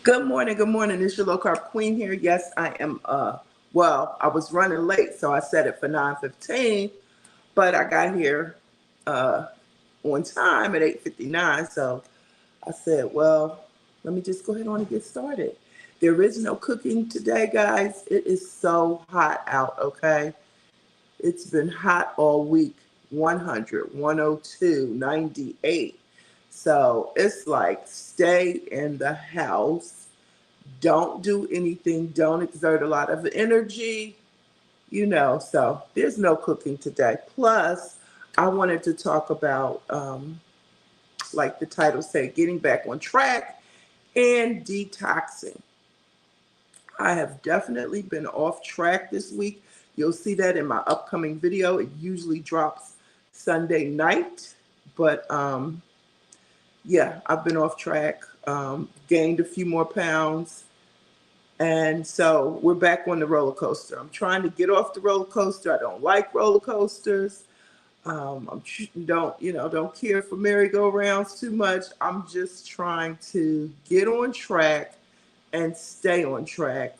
Good morning, good morning. It's your Low Carb Queen here. Yes, I am, well, I was running late, so I set it for 9:15, but I got here on time at 8:59, so I said, well, let me just go ahead on and get started. There is no cooking today, guys. It is so hot out, okay? It's been hot all week, 100, 102, 98. So it's like stay in the house. Don't do anything. Don't exert a lot of energy, so there's no cooking today. Plus, I wanted to talk about, like the title said, getting back on track and detoxing. I have definitely been off track this week. You'll see that in my upcoming video. It usually drops Sunday night, but yeah, I've been off track, gained a few more pounds. And so we're back on the roller coaster. I'm trying to get off the roller coaster. I don't like roller coasters. Don't care for merry-go-rounds too much. I'm just trying to get on track and stay on track.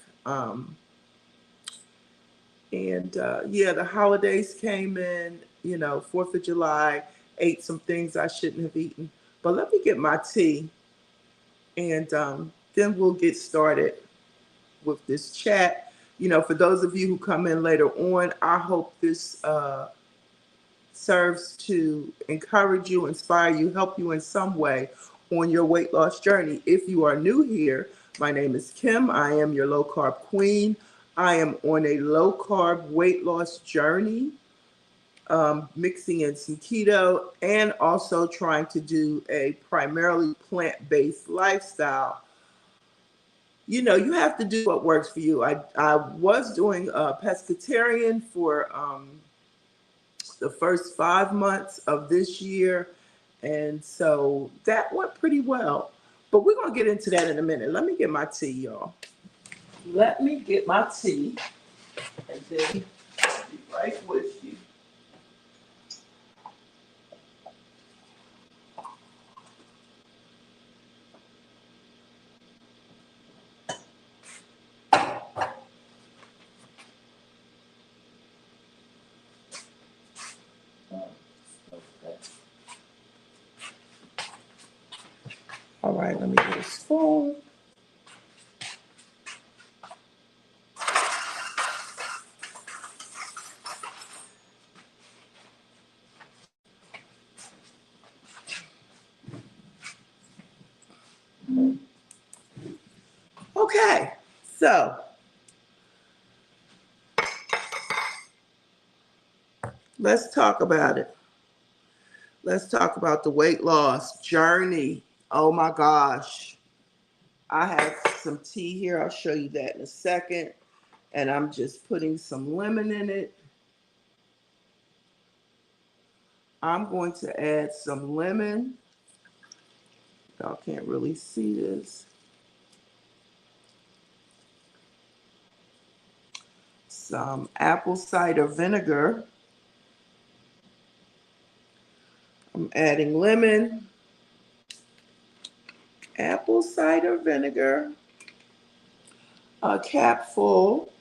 Yeah, the holidays came in, 4th of July, ate some things I shouldn't have eaten. But let me get my tea, and then we'll get started with this chat. For those of you who come in later on, I hope this serves to encourage you, inspire you, help you in some way on your weight loss journey. If you are new here, my name is Kim. I am your low carb queen. I am on a low carb weight loss journey, mixing in some keto and also trying to do a primarily plant-based lifestyle. You have to do what works for you. I was doing pescatarian for the first 5 months of this year, and so that went pretty well. But we're going to get into that in a minute. Let me get my tea, y'all. Let me get my tea, and then I'll be right with you. All right, let me get a spoon. Okay, so let's talk about it. Let's talk about the weight loss journey. Oh my gosh. I have some tea here. I'll show you that in a second. And I'm just putting some lemon in it. I'm going to add some lemon. Y'all can't really see this. Some apple cider vinegar. I'm adding lemon, apple cider vinegar, a capful,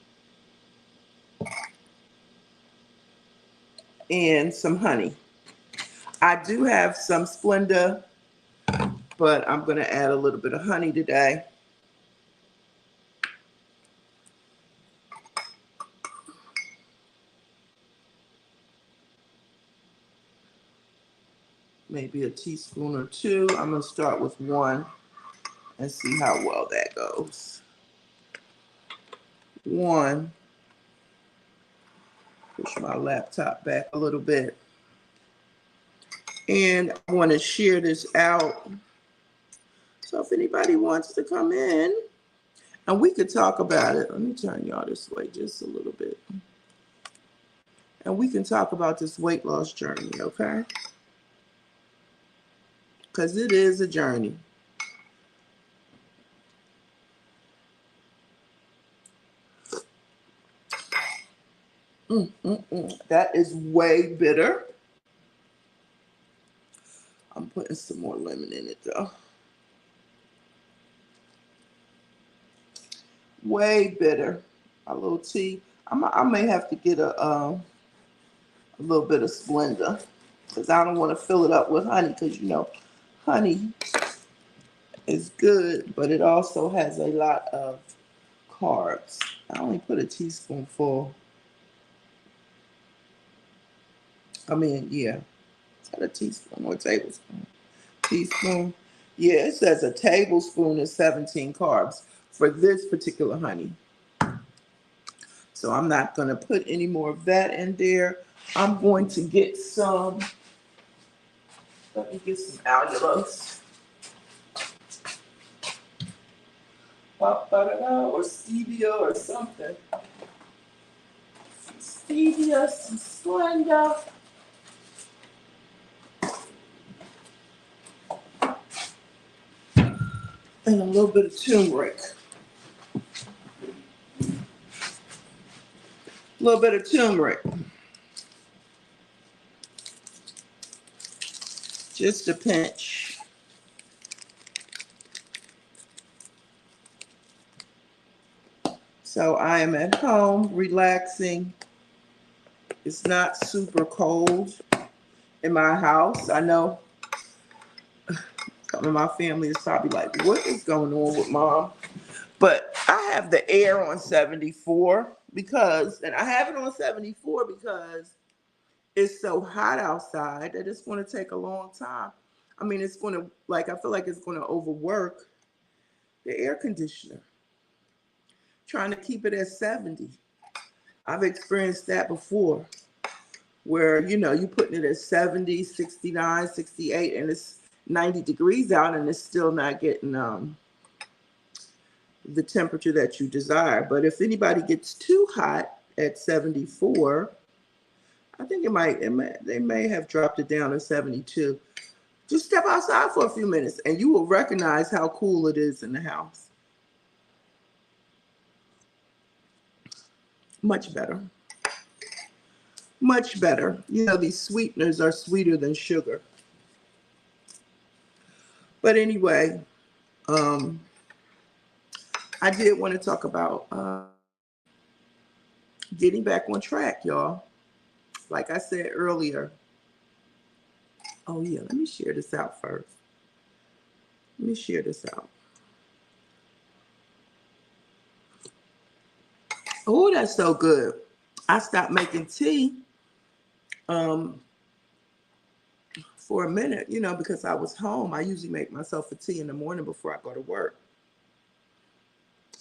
and some honey. I do have some Splenda, but I'm going to add a little bit of honey today. Maybe a teaspoon or two. I'm going to start with one and see how well that goes. One. Push my laptop back a little bit. And I want to share this out. So if anybody wants to come in, and we could talk about it. Let me turn y'all this way just a little bit. And we can talk about this weight loss journey, okay? Because it is a journey. That is way bitter. I'm putting some more lemon in it though. Way bitter. A little tea. I may have to get a little bit of Splenda because I don't want to fill it up with honey because you know honey is good, but it also has a lot of carbs. I only put a teaspoonful. I mean, yeah, is that a teaspoon or a tablespoon? Teaspoon. Yeah, it says a tablespoon is 17 carbs for this particular honey. So I'm not going to put any more of that in there. I'm going to get some, let me get some allulose. Or stevia or something. Some stevia, some Splenda. And a little bit of turmeric. A little bit of turmeric. Just a pinch. So I am at home relaxing. It's not super cold in my house. I know some of my family is probably like, what is going on with mom? But I have the air on 74 because, and I have it on 74 because it's so hot outside that it's going to take a long time. I mean, it's going to, like, I feel like it's going to overwork the air conditioner, trying to keep it at 70. I've experienced that before where, you know, you're putting it at 70, 69, 68, and it's 90 degrees out and it's still not getting the temperature that you desire. But if anybody gets too hot at 74, I think they may have dropped it down to 72. Just step outside for a few minutes and you will recognize how cool it is in the house. Much better. Much better. You know, these sweeteners are sweeter than sugar. But anyway, I did want to talk about getting back on track, y'all. Like I said earlier. Oh, yeah, let me share this out first. Let me share this out. Oh, that's so good. I stopped making tea for a minute, you know, because I was home. I usually make myself a tea in the morning before I go to work.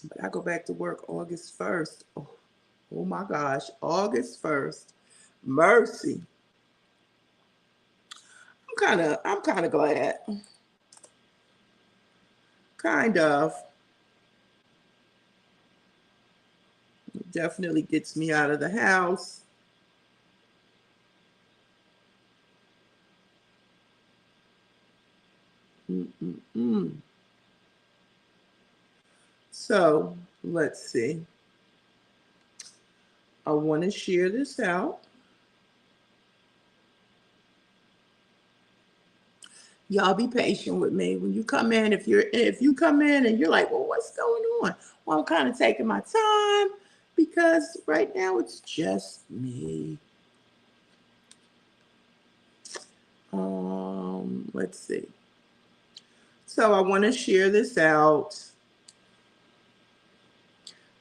But I go back to work August 1st. Oh my gosh, August 1st. Mercy. I'm kind of glad. Kind of. It definitely gets me out of the house. So let's see. I want to share this out. Y'all be patient with me when you come in. If you come in and you're like, well, what's going on? Well, I'm kind of taking my time because right now it's just me. Let's see. So I want to share this out.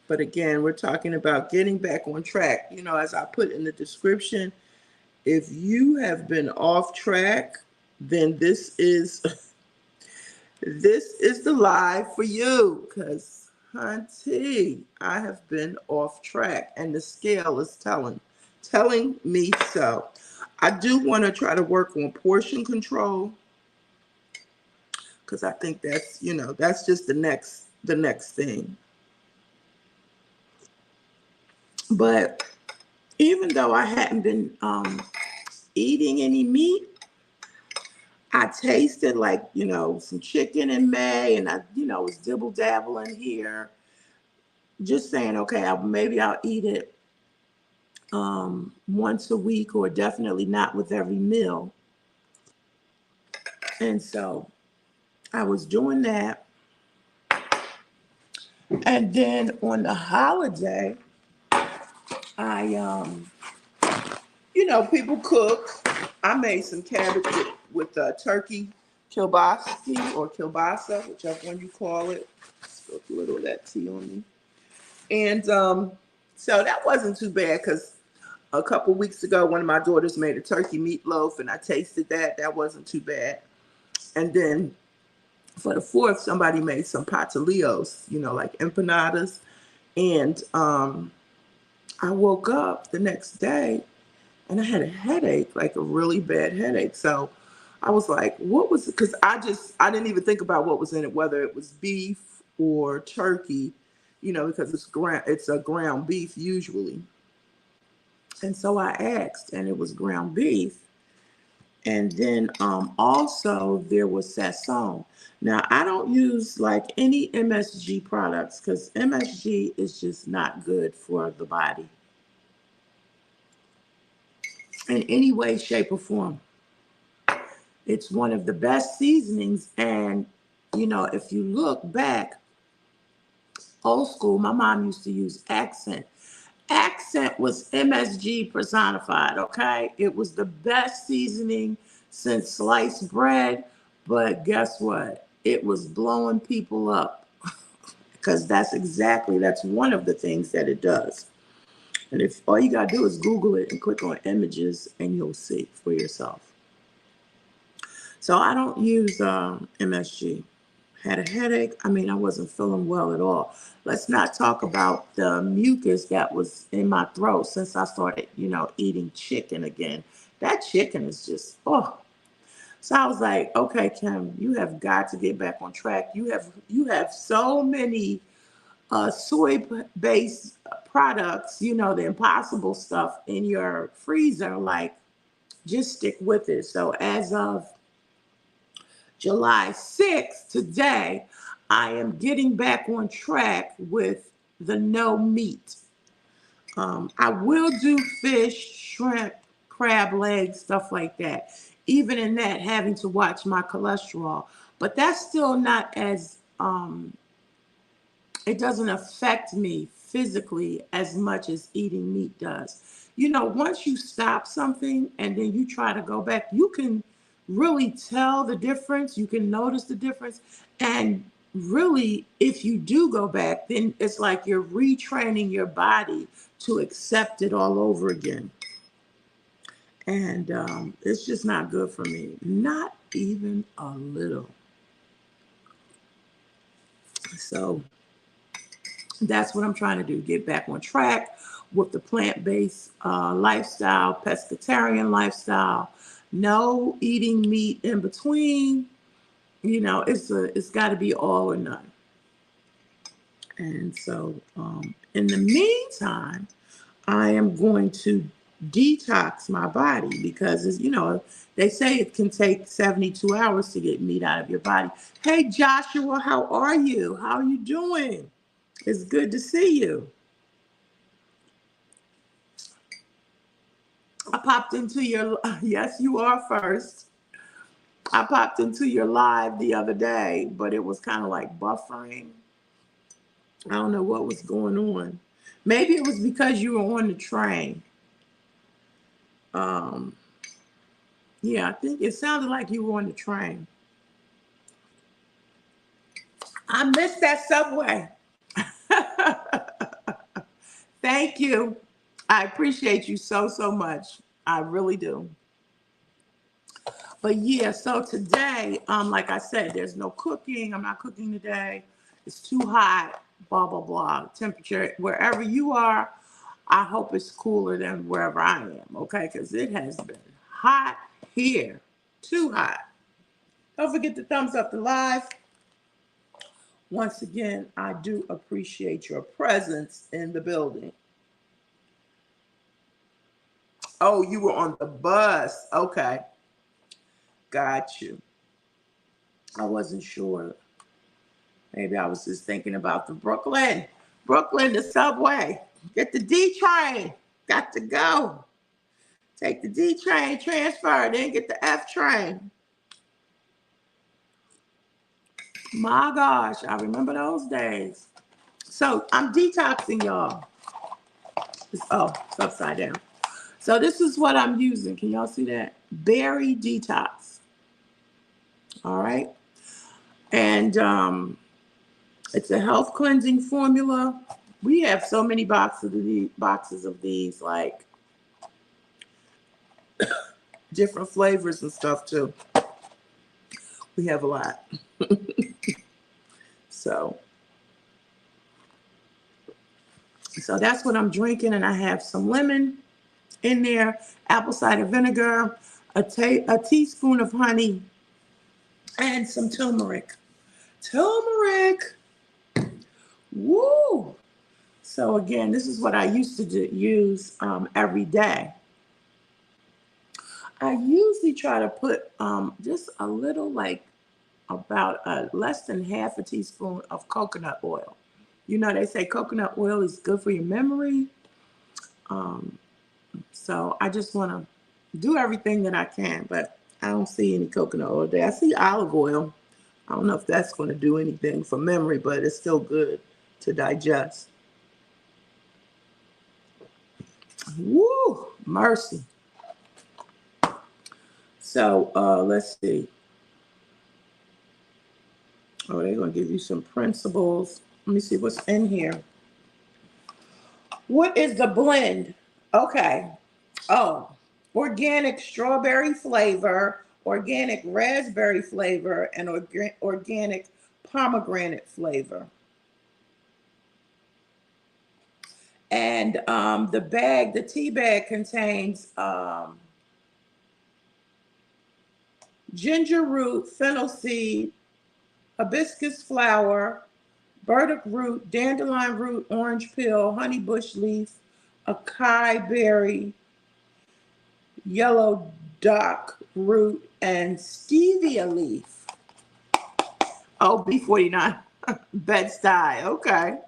But again, we're talking about getting back on track. You know, as I put in the description, if you have been off track, then this is the live for you. Because, hunty, I have been off track, and the scale is telling me so. I do want to try to work on portion control because I think that's, you know, that's just the next thing. But even though I hadn't been eating any meat, I tasted like, you know, some chicken in May, and I, you know, was dibble dabbling here, just saying, okay, maybe I'll eat it once a week, or definitely not with every meal. And so I was doing that. And then on the holiday, I, people cook. I made some cabbage with turkey kielbasa or kielbasa, whichever one you call it. Spill a little of that tea on me. And so that wasn't too bad, because a couple weeks ago, one of my daughters made a turkey meatloaf, and I tasted that. That wasn't too bad. And then for the 4th, somebody made some patillos, like empanadas. And I woke up the next day and I had a headache, like a really bad headache. So I was like, what was it? Because I didn't even think about what was in it, whether it was beef or turkey, because it's a ground beef usually. And so I asked, and it was ground beef. And then also there was sazon. Now, I don't use like any MSG products, because MSG is just not good for the body in any way, shape, or form. It's one of the best seasonings. And, if you look back, old school, my mom used to use Accent. Accent was MSG personified, okay? It was the best seasoning since sliced bread, but guess what? It was blowing people up, because that's one of the things that it does. And if all you gotta do is Google it and click on images, and you'll see for yourself. So I don't use MSG. Had a headache. I wasn't feeling well at all. Let's not talk about the mucus that was in my throat since I started, eating chicken again. That chicken is just, oh. So I was like, okay, Kim, you have got to get back on track. You have so many soy-based products, the impossible stuff in your freezer. Like, just stick with it. So as of July 6th, today, I am getting back on track with the no meat. I will do fish, shrimp, crab legs, stuff like that. Even in that, having to watch my cholesterol. But that's still not as, it doesn't affect me physically as much as eating meat does. Once you stop something and then you try to go back, you can really tell the difference. You can notice the difference. And really, if you do go back, then it's like you're retraining your body to accept it all over again. And it's just not good for me. Not even a little. So that's what I'm trying to do, get back on track with the plant-based lifestyle, pescatarian lifestyle, no eating meat in between. It's got to be all or none. And so in the meantime, I am going to detox my body, because they say it can take 72 hours to get meat out of your body. Hey, Joshua, how are you? How are you doing? It's good to see you. I popped into your, yes, you are first. I popped into your live the other day, but it was kind of like buffering. I don't know what was going on. Maybe it was because you were on the train. Yeah, I think it sounded like you were on the train. I missed that subway. Thank you. I appreciate you so, so much. I really do. But yeah, so today, like I said, there's no cooking. I'm not cooking today. It's too hot, blah, blah, blah. Temperature, wherever you are, I hope it's cooler than wherever I am, okay? Because it has been hot here. Too hot. Don't forget to thumbs up the live. Once again, I do appreciate your presence in the building. Oh, you were on the bus. Okay. Got you. I wasn't sure. Maybe I was just thinking about the Brooklyn, the subway. Get the D train. Got to go. Take the D train, transfer, then get the F train. My gosh, I remember those days. So I'm detoxing, y'all. It's upside down. So this is what I'm using. Can y'all see that? Berry Detox. All right. And it's a health cleansing formula. We have so many boxes of these, like different flavors and stuff too. We have a lot. So that's what I'm drinking, and I have some lemon in there, apple cider vinegar, a teaspoon of honey, and some turmeric. Turmeric. Woo! So again, this is what I used to use every day. I usually try to put just a little, like about less than half a teaspoon of coconut oil. You know, they say coconut oil is good for your memory. So I just want to do everything that I can, but I don't see any coconut oil there. I see olive oil. I don't know if that's going to do anything for memory, but it's still good to digest. Woo, mercy. So let's see. Oh, they're going to give you some principles. Let me see what's in here. What is the blend? Okay. Oh, organic strawberry flavor, organic raspberry flavor, and organic pomegranate flavor. And the tea bag contains ginger root, fennel seed, hibiscus flower, burdock root, dandelion root, orange peel, honey bush leaf, acai berry, yellow dock root, and stevia leaf. Oh, B49, Bed-Stuy. Okay.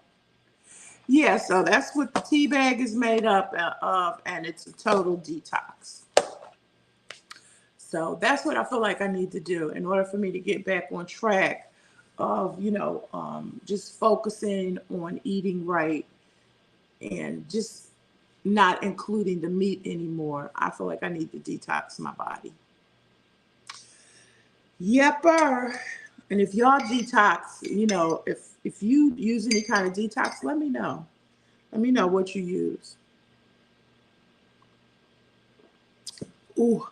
Yeah, so that's what the tea bag is made up of, and it's a total detox. So that's what I feel like I need to do in order for me to get back on track of, just focusing on eating right and just not including the meat anymore. I feel like I need to detox my body. Yepper. And if y'all detox, if you use any kind of detox, let me know. Let me know what you use. Ooh.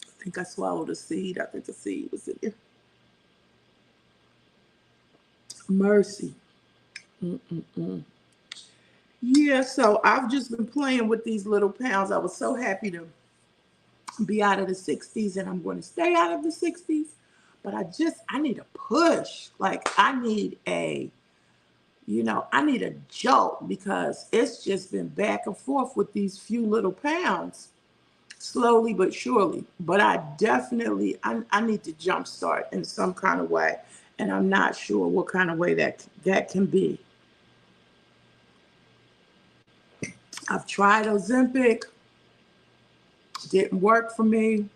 I think I swallowed a seed. I think the seed was in there. Mercy. Yeah, so I've just been playing with these little pounds. I was so happy to be out of the 60s, and I'm going to stay out of the 60s. But I need a push. Like I need a jolt, because it's just been back and forth with these few little pounds, slowly but surely. But I definitely, I need to jumpstart in some kind of way. And I'm not sure what kind of way that can be. I've tried Ozempic. Didn't work for me.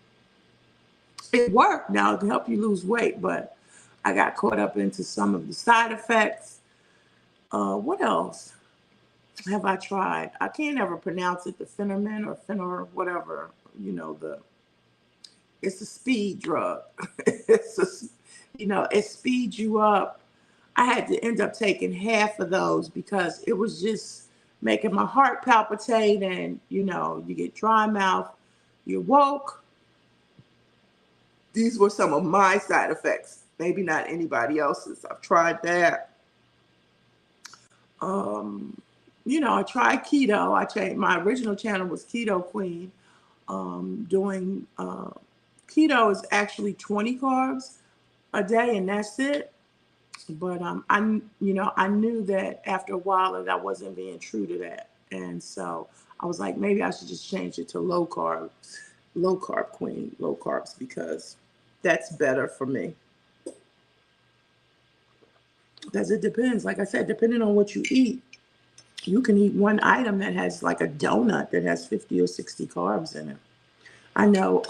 It worked now to help you lose weight, but I got caught up into some of the side effects. What else have I tried? I can't ever pronounce it, the Phenermin or Phenor, whatever, it's a speed drug. It speeds you up. I had to end up taking half of those because it was just making my heart palpitate, and, you get dry mouth, you're woke. These were some of my side effects, maybe not anybody else's. I've tried that. I tried keto. My original channel was Keto Queen. Doing keto is actually 20 carbs a day, and that's it. But I knew that after a while that I wasn't being true to that, and so I was like, maybe I should just change it to low carb queen, low carbs, because that's better for me. Because it depends, like I said, depending on what you eat, You can eat one item that has like a donut that has 50 or 60 carbs in it. I know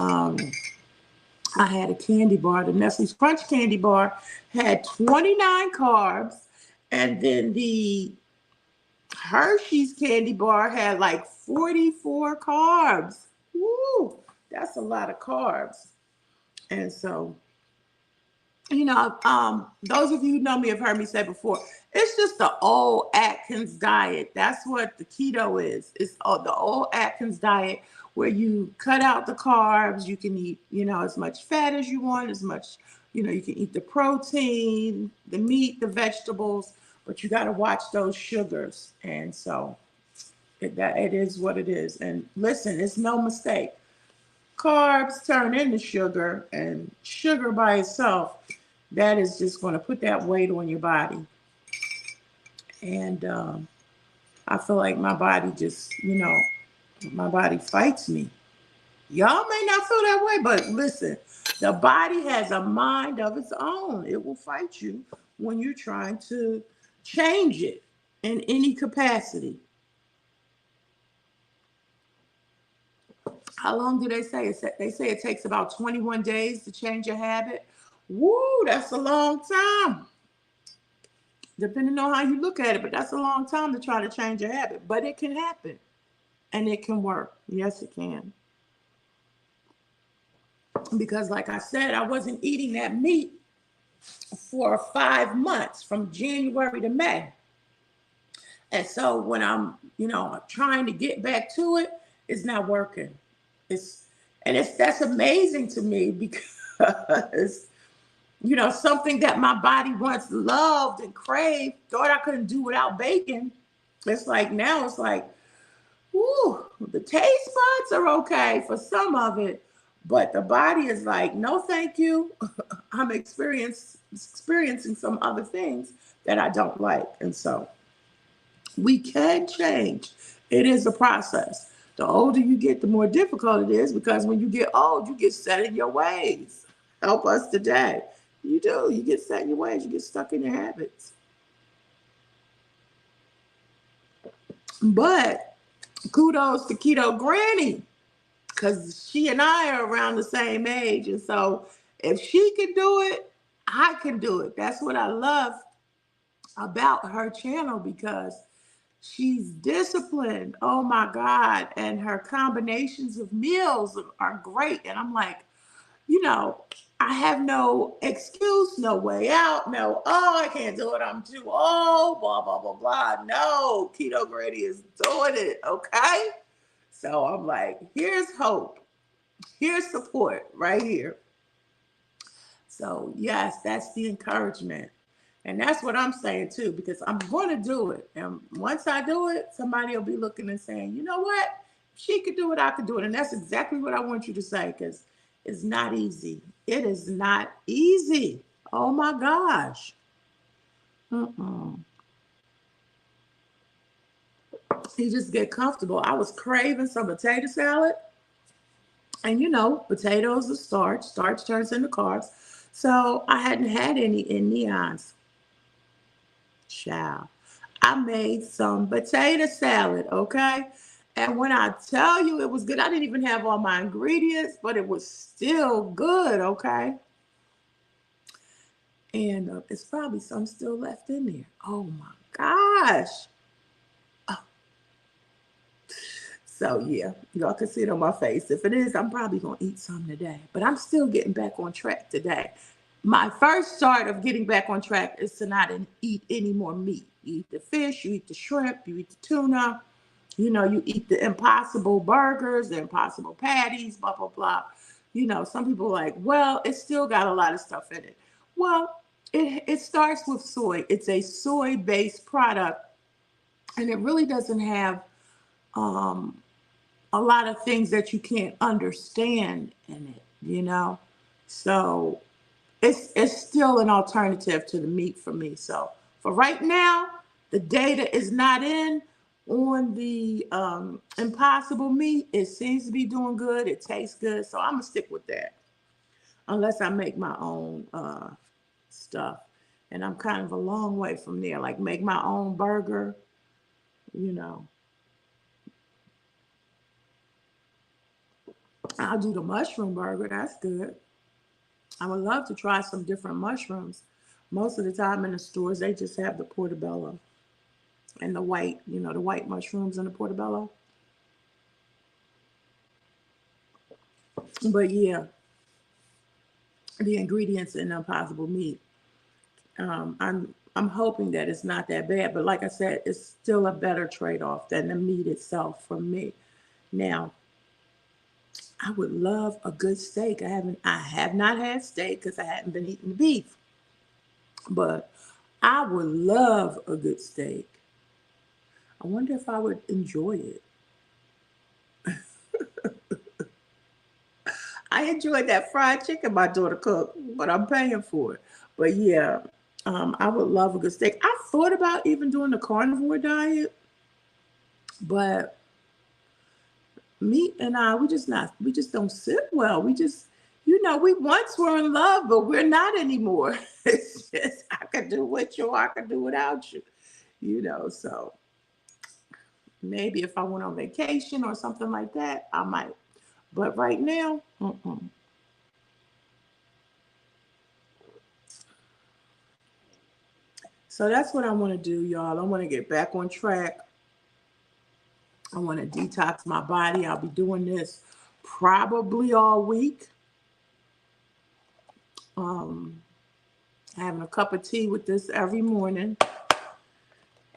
I had a candy bar, the Nestle's Crunch candy bar had 29 carbs, and then the Hershey's candy bar had like 44 carbs. Woo, that's a lot of carbs. And so, those of you who know me have heard me say before, it's just the old Atkins diet. That's what the keto is. It's the old Atkins diet where you cut out the carbs. You can eat, as much fat as you want, as much, you can eat the protein, the meat, the vegetables, but you got to watch those sugars. And so it is what it is. And listen, it's no mistake. Carbs turn into sugar, and sugar by itself, that is just going to put that weight on your body. And I feel like my body just, my body fights me. Y'all may not feel that way, but listen, the body has a mind of its own. It will fight you when you're trying to change it in any capacity. How long do they say? They say it takes about 21 days to change a habit. Woo, that's a long time. Depending on how you look at it, but that's a long time to try to change a habit. But it can happen, and it can work. Yes, it can. Because like I said, I wasn't eating that meat for 5 months from January to May. And so when I'm, trying to get back to it, it's not working. That's amazing to me because something that my body once loved and craved, thought I couldn't do without bacon. It's like now it's like, whoo, the taste buds are okay for some of it, but the body is like, no, thank you. I'm experiencing some other things that I don't like. And so we can change. It is a process. The older you get, the more difficult it is, because when you get old, you get set in your ways. Help us today. You do. You get set in your ways. You get stuck in your habits. But kudos to Keto Granny, because she and I are around the same age. And so if she can do it, I can do it. That's what I love about her channel, because she's disciplined. Oh my God. And her combinations of meals are great. And I'm like, I have no excuse, no way out, no, I can't do it, I'm too old, blah, blah, blah, blah. No, Keto Granny is doing it, okay? So I'm like, here's hope. Here's support right here. So yes, that's the encouragement. And that's what I'm saying too, because I'm going to do it. And once I do it, somebody will be looking and saying, you know what? She could do it, I could do it. And that's exactly what I want you to say, because it's not easy. It is not easy. Oh my gosh. You just get comfortable. I was craving some potato salad. And potatoes are starch. Starch turns into carbs. So I hadn't had any in Neon's. Child. I made some potato salad, okay? And when I tell you it was good, I didn't even have all my ingredients, but it was still good, okay? And it's probably some still left in there. Oh my gosh. Oh. So yeah, y'all can see it on my face. If it is, I'm probably going to eat some today. But I'm still getting back on track today. My first start of getting back on track is to not eat any more meat. You eat the fish, you eat the shrimp, you eat the tuna, you eat the Impossible burgers, the Impossible patties, blah, blah, blah. Some people are like, well, it's still got a lot of stuff in it. Well, it starts with soy. It's a soy-based product, and it really doesn't have a lot of things that you can't understand in it, So it's still an alternative to the meat for me. So for right now, the data is not in on the Impossible meat. It seems to be doing good. It tastes good. So I'm going to stick with that unless I make my own stuff. And I'm kind of a long way from there. Like make my own burger. you know, I'll do the mushroom burger. That's good. I would love to try some different mushrooms. Most of the time in the stores, they just have the portobello and the white, the white mushrooms and the portobello. But yeah, the ingredients in Impossible Meat. I'm hoping that it's not that bad, but like I said, it's still a better trade-off than the meat itself for me. Now, I would love a good steak. I have not had steak because I haven't been eating beef, but I would love a good steak. I wonder if I would enjoy it. I enjoyed that fried chicken my daughter cooked, but I'm paying for it. But yeah, I would love a good steak. I thought about even doing the carnivore diet, but meat and we just don't sit well. We just, we once were in love, but we're not anymore. It's just, I could do with you, or I could do without you, so maybe if I went on vacation or something like that, I might. But right now, So that's what I want to do, y'all. I want to get back on track. I want to detox my body. I'll be doing this probably all week. Um, Having a cup of tea with this every morning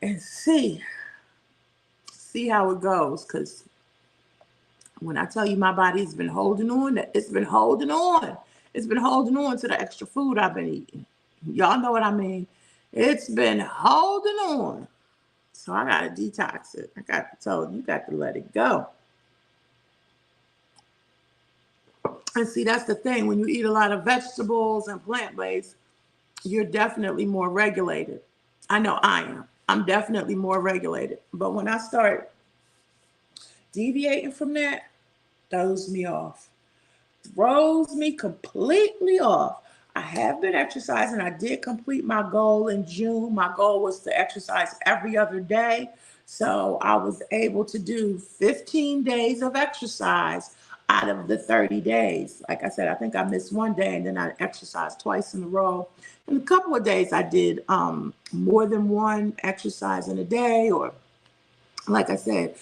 and see how it goes. Because when I tell you my body's been holding on, it's been holding on. It's been holding on to the extra food I've been eating. Y'all know what I mean. It's been holding on. So I got to detox it. I got to tell you got to let it go. And see, that's the thing. When you eat a lot of vegetables and plant-based, you're definitely more regulated. I know I am. I'm definitely more regulated. But when I start deviating from that, throws me off. Throws me completely off. I have been exercising. I did complete my goal in June. My goal was to exercise every other day. So I was able to do 15 days of exercise out of the 30 days. Like I said, I think I missed one day and then I exercised twice in a row. And a couple of days I did more than one exercise in a day, or like I said,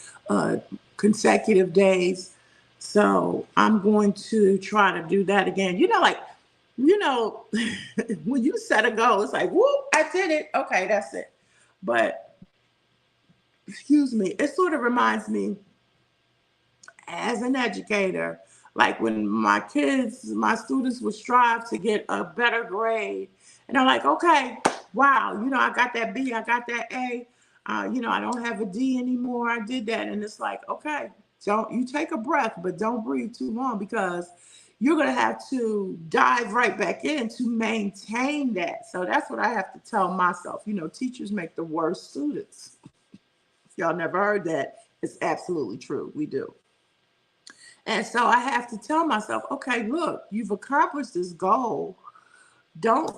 consecutive days. So I'm going to try to do that again. When you set a goal, it's like, whoop, I did it. Okay, that's it. But excuse me, it sort of reminds me as an educator, like when my students would strive to get a better grade. And I'm like, okay, wow, I got that B, I got that A. I don't have a D anymore. I did that. And it's like, okay, don't you take a breath, but don't breathe too long because you're going to have to dive right back in to maintain that. So that's what I have to tell myself. Teachers make the worst students. If y'all never heard that, it's absolutely true. We do. And so I have to tell myself, okay, look, you've accomplished this goal. Don't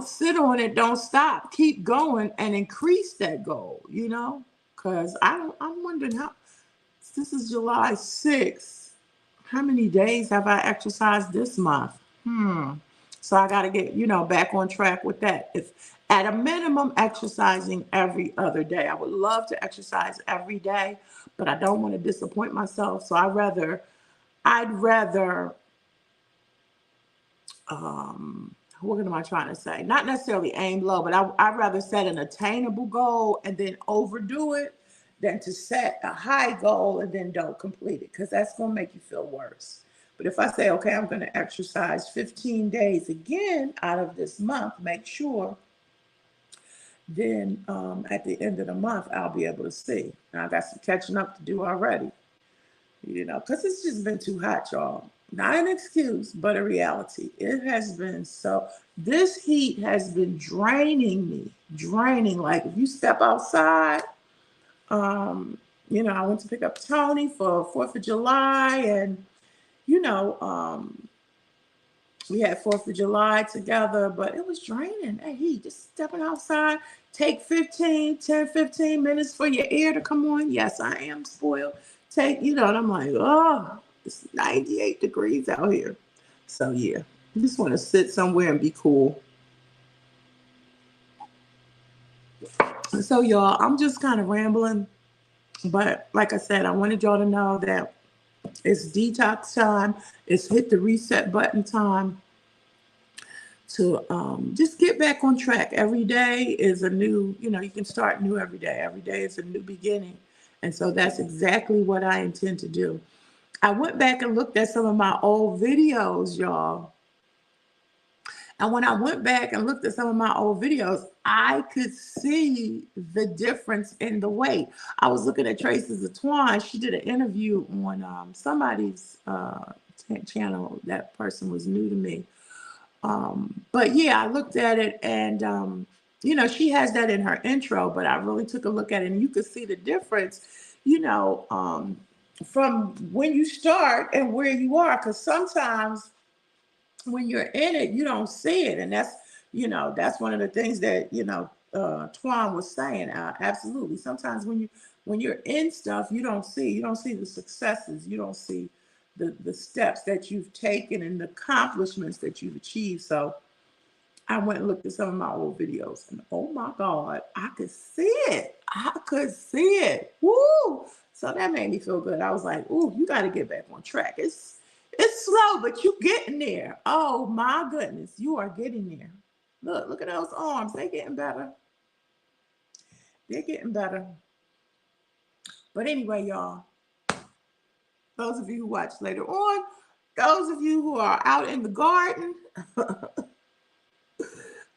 sit on it. Don't stop. Keep going and increase that goal, because I'm wondering how, this is July 6th. How many days have I exercised this month? So I got to get, back on track with that. If at a minimum, exercising every other day. I would love to exercise every day, but I don't want to disappoint myself. So I'd rather, what am I trying to say? Not necessarily aim low, but I'd rather set an attainable goal and then overdo it than to set a high goal and then don't complete it, because that's going to make you feel worse. But if I say, okay, I'm going to exercise 15 days again out of this month, make sure, then at the end of the month, I'll be able to see. Now I got some catching up to do already, because it's just been too hot, y'all. Not an excuse, but a reality. It has been this heat has been draining me, draining. Like if you step outside, I went to pick up Tony for 4th of July and, We had 4th of July together, but it was draining. Hey, he just stepping outside, take 15 minutes for your air to come on. Yes, I am spoiled. Take, and I'm like, oh, it's 98 degrees out here. So yeah, I just want to sit somewhere and be cool. So y'all, I'm just kind of rambling, but like I said, I wanted y'all to know that it's detox time. It's hit the reset button time to just get back on track. Every day is a new, you can start new every day. Every day is a new beginning. And so that's exactly what I intend to do. I went back and looked at some of my old videos, y'all. And when I went back and looked at some of my old videos, I could see the difference in the weight. I was looking at Tracy Zatwan. She did an interview on somebody's channel. That person was new to me. But yeah, I looked at it and, she has that in her intro, but I really took a look at it and you could see the difference, from when you start and where you are. Because sometimes when you're in it, you don't see it. And that's one of the things that, Twan was saying. Absolutely. Sometimes when you're in stuff, you don't see the successes. You don't see the steps that you've taken and the accomplishments that you've achieved. So I went and looked at some of my old videos and oh my God, I could see it. I could see it. Woo! So that made me feel good. I was like, ooh, you got to get back on track. It's slow, but you getting there. Oh my goodness, you are getting there. Look at those arms. They're getting better. They're getting better. But anyway, y'all, those of you who watch later on, those of you who are out in the garden,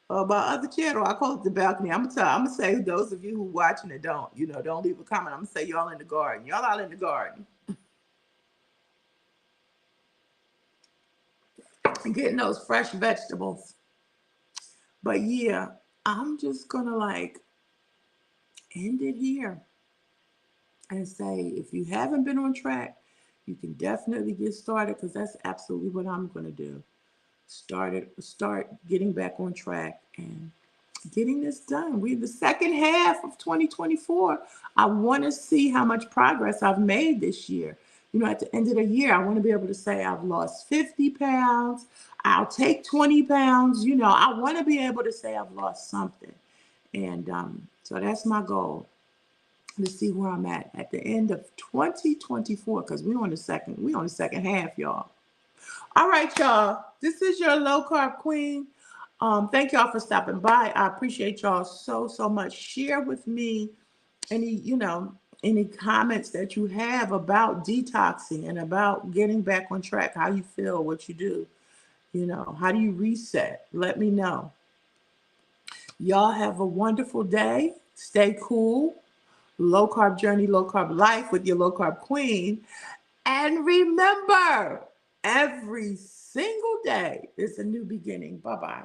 my other channel, I call it the balcony. I'm gonna say those of you who watching it don't leave a comment. I'm gonna say y'all in the garden. Y'all out in the garden. And getting those fresh vegetables. But yeah, I'm just gonna end it here and say if you haven't been on track, you can definitely get started because that's absolutely what I'm gonna do. Start getting back on track and getting this done. We're the second half of 2024. I want to see how much progress I've made this year. At the end of the year, I want to be able to say I've lost 50 pounds. I'll take 20 pounds. I want to be able to say I've lost something. And so that's my goal, to see where I'm at the end of 2024, because we're on the second half, y'all. All right, y'all. This is your low carb queen. Thank y'all for stopping by. I appreciate y'all so much. Share with me any comments that you have about detoxing and about getting back on track. How you feel, what you do, how do you reset? Let me know. Y'all have a wonderful day. Stay cool. Low carb journey, low carb life with your low carb queen. And remember, every single day is a new beginning. Bye-bye.